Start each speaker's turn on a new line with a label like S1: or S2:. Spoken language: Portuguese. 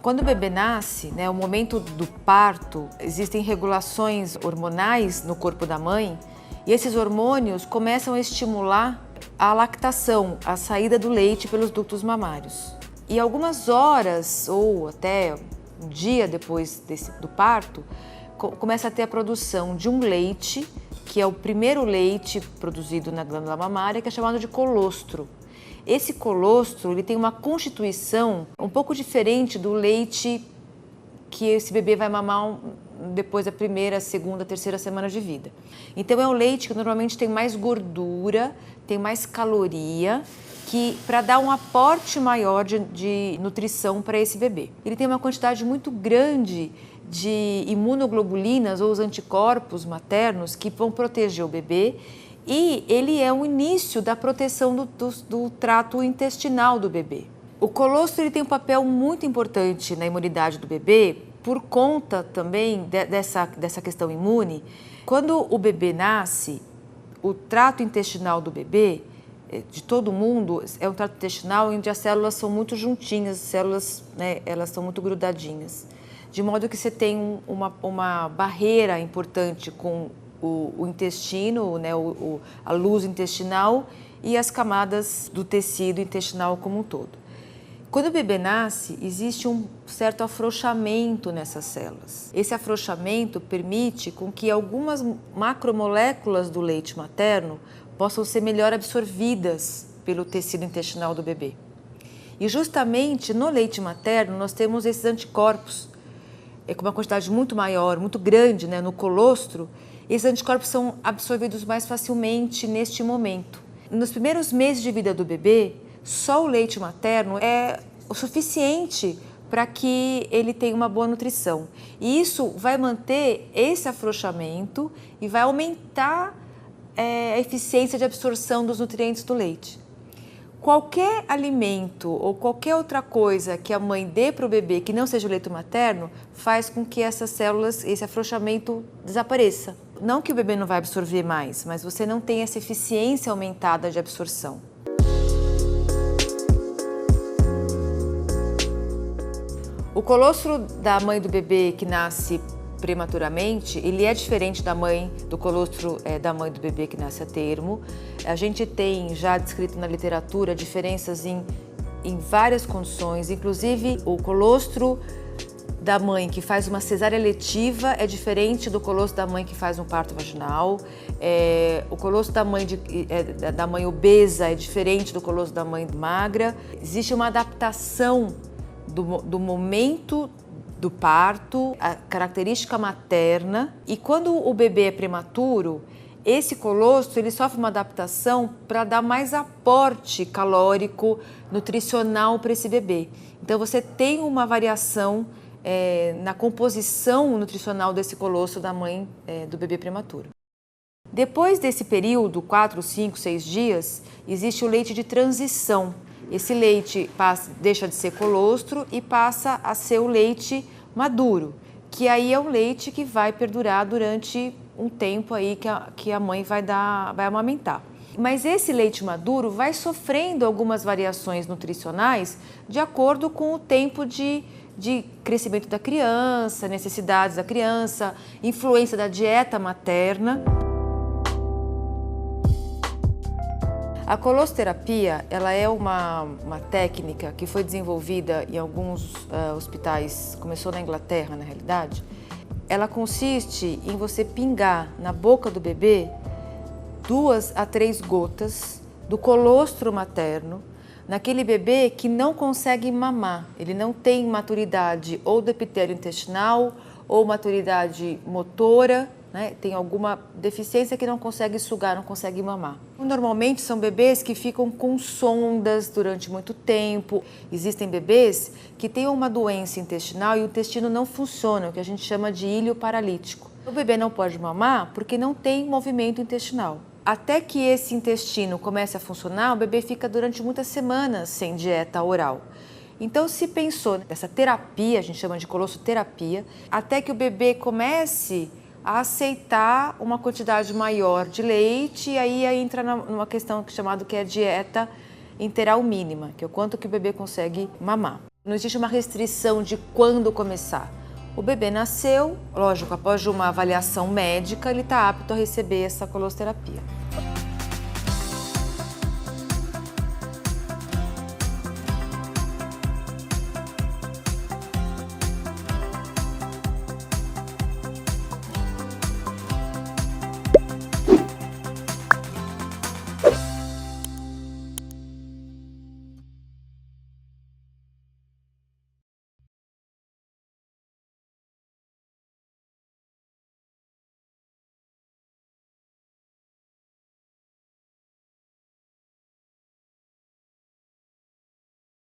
S1: Quando o bebê nasce, o momento do parto, existem regulações hormonais no corpo da mãe e esses hormônios começam a estimular a lactação, a saída do leite pelos ductos mamários. E algumas horas ou até um dia depois do parto, começa a ter a produção de um leite, que é o primeiro leite produzido na glândula mamária, que é chamado de colostro. Esse colostro ele tem uma constituição um pouco diferente do leite que esse bebê vai mamar depois da primeira, segunda, terceira semana de vida. Então é um leite que normalmente tem mais gordura, tem mais caloria, que para dar um aporte maior de nutrição para esse bebê. Ele tem uma quantidade muito grande de imunoglobulinas ou os anticorpos maternos que vão proteger o bebê e ele é o início da proteção do trato intestinal do bebê. O colostro ele tem um papel muito importante na imunidade do bebê por conta também dessa questão imune. Quando o bebê nasce, o trato intestinal do bebê, de todo mundo, é um trato intestinal onde as células são muito juntinhas, as células elas são muito grudadinhas. De modo que você tem uma barreira importante com o intestino, a luz intestinal e as camadas do tecido intestinal como um todo. Quando o bebê nasce, existe um certo afrouxamento nessas células. Esse afrouxamento permite com que algumas macromoléculas do leite materno possam ser melhor absorvidas pelo tecido intestinal do bebê. E justamente no leite materno nós temos esses anticorpos, com uma quantidade muito maior, muito grande, no colostro. Esses anticorpos são absorvidos mais facilmente neste momento. Nos primeiros meses de vida do bebê, só o leite materno é o suficiente para que ele tenha uma boa nutrição. E isso vai manter esse afrouxamento e vai aumentar a eficiência de absorção dos nutrientes do leite. Qualquer alimento ou qualquer outra coisa que a mãe dê para o bebê que não seja o leite materno faz com que essas células, esse afrouxamento desapareça. Não que o bebê não vai absorver mais, mas você não tem essa eficiência aumentada de absorção. O colostro da mãe do bebê que nasce prematuramente, ele é diferente do colostro da mãe do bebê que nasce a termo. A gente tem já descrito na literatura diferenças em várias condições, inclusive o colostro da mãe que faz uma cesárea eletiva é diferente do colostro da mãe que faz um parto vaginal. O colostro da mãe obesa é diferente do colostro da mãe magra. Existe uma adaptação do momento do parto, a característica materna, e quando o bebê é prematuro, esse colostro ele sofre uma adaptação para dar mais aporte calórico, nutricional para esse bebê. Então você tem uma variação na composição nutricional desse colostro da mãe do bebê prematuro. Depois desse período, 4, 5, 6 dias, existe o leite de transição. Esse leite deixa de ser colostro e passa a ser o leite maduro, que aí é o leite que vai perdurar durante um tempo aí que a mãe vai amamentar. Mas esse leite maduro vai sofrendo algumas variações nutricionais de acordo com o tempo de crescimento da criança, necessidades da criança, influência da dieta materna. A colostroterapia, ela é uma técnica que foi desenvolvida em alguns hospitais, começou na Inglaterra, na realidade. Ela consiste em você pingar na boca do bebê 2 a 3 gotas do colostro materno naquele bebê que não consegue mamar. Ele não tem maturidade ou do epitélio intestinal ou maturidade motora, tem alguma deficiência que não consegue sugar, não consegue mamar. Normalmente são bebês que ficam com sondas durante muito tempo. Existem bebês que têm uma doença intestinal e o intestino não funciona, o que a gente chama de ilho paralítico. O bebê não pode mamar porque não tem movimento intestinal. Até que esse intestino comece a funcionar, o bebê fica durante muitas semanas sem dieta oral. Então se pensou nessa terapia, a gente chama de colostroterapia, até que o bebê comece a aceitar uma quantidade maior de leite, e aí entra numa questão chamada que é a dieta enteral mínima, que é o quanto que o bebê consegue mamar. Não existe uma restrição de quando começar. O bebê nasceu, lógico, após uma avaliação médica, ele está apto a receber essa colosterapia.